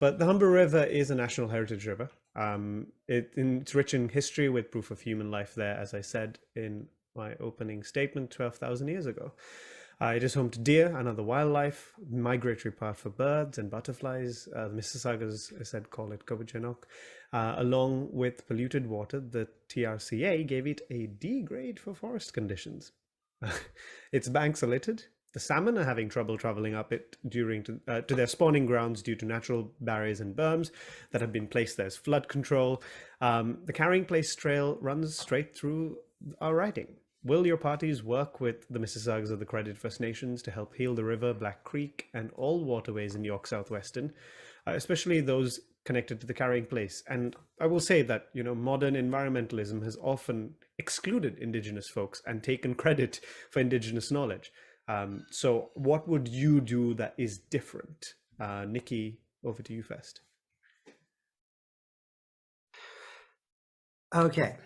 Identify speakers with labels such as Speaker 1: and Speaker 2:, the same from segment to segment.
Speaker 1: But the Humber River is a national heritage river. It's rich in history with proof of human life there, as I said in my opening statement 12,000 years ago. It is home to deer and other wildlife, migratory path for birds and butterflies. The Mississaugas, I said, call it Kabechenong. Along with polluted water, the TRCA gave it a D grade for forest conditions. Its banks are littered. The salmon are having trouble traveling up it to their spawning grounds due to natural barriers and berms that have been placed there as flood control. The Carrying Place Trail runs straight through our riding. Will your parties work with the Mississaugas of the Credit First Nations to help heal the river, Black Creek, and all waterways in York South-Weston, especially those connected to the Carrying Place? And I will say that, modern environmentalism has often excluded Indigenous folks and taken credit for Indigenous knowledge. So what would you do that is different? Nikki, over to you first.
Speaker 2: Okay.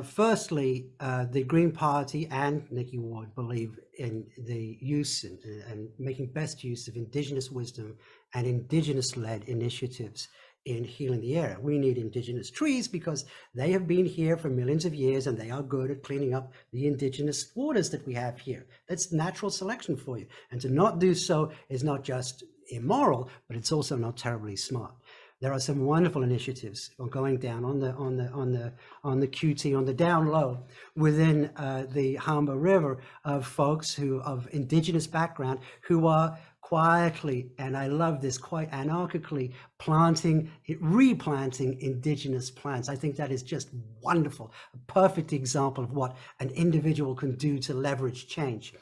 Speaker 2: Firstly, the Green Party and Nikki Ward believe in the use and making best use of Indigenous wisdom and Indigenous-led initiatives in healing the area. We need Indigenous trees because they have been here for millions of years and they are good at cleaning up the Indigenous waters that we have here. That's natural selection for you. And to not do so is not just immoral, but it's also not terribly smart. There are some wonderful initiatives going down on the QT, on the down low within the Humber River of folks of Indigenous background who are quietly, and I love this, quite anarchically replanting Indigenous plants. I think that is just wonderful, a perfect example of what an individual can do to leverage change.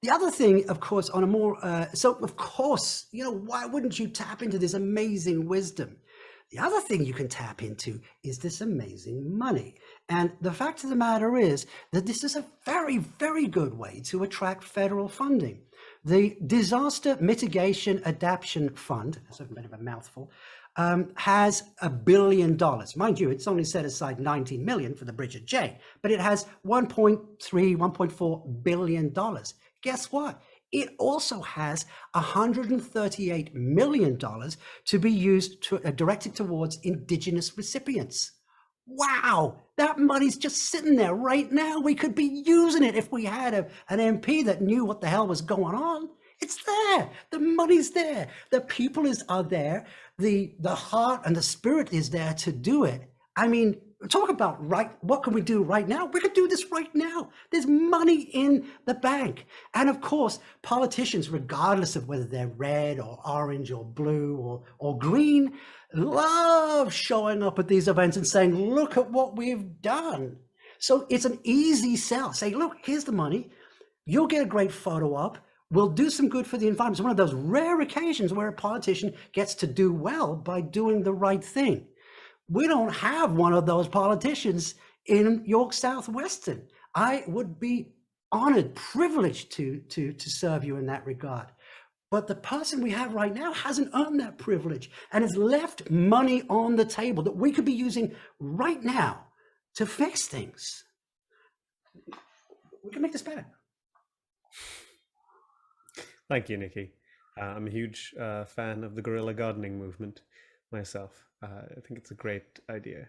Speaker 2: The other thing, of course, on a more, why wouldn't you tap into this amazing wisdom? The other thing you can tap into is this amazing money. And the fact of the matter is that this is a very, very good way to attract federal funding. The Disaster Mitigation Adaptation Fund, that's a bit of a mouthful, has $1 billion. Mind you, it's only set aside 19 million for the Bridget J, but it has 1.4 billion dollars. Guess what? It also has $138 million to be used directed towards Indigenous recipients. Wow, that money's just sitting there right now. We could be using it if we had an MP that knew what the hell was going on. It's there. The money's there. The people are there. The heart and the spirit is there to do it. I mean, talk about what can we do right now? We could do this right now. There's money in the bank. And of course, politicians, regardless of whether they're red or orange or blue or green, love showing up at these events and saying, look at what we've done. So it's an easy sell. Say, look, here's the money. You'll get a great photo op. We'll do some good for the environment. It's one of those rare occasions where a politician gets to do well by doing the right thing. We don't have one of those politicians in York South-Weston. I would be honored, privileged to serve you in that regard. But the person we have right now hasn't earned that privilege and has left money on the table that we could be using right now to fix things. We can make this better.
Speaker 1: Thank you, Nikki. I'm a huge fan of the guerrilla gardening movement myself. I think it's a great idea.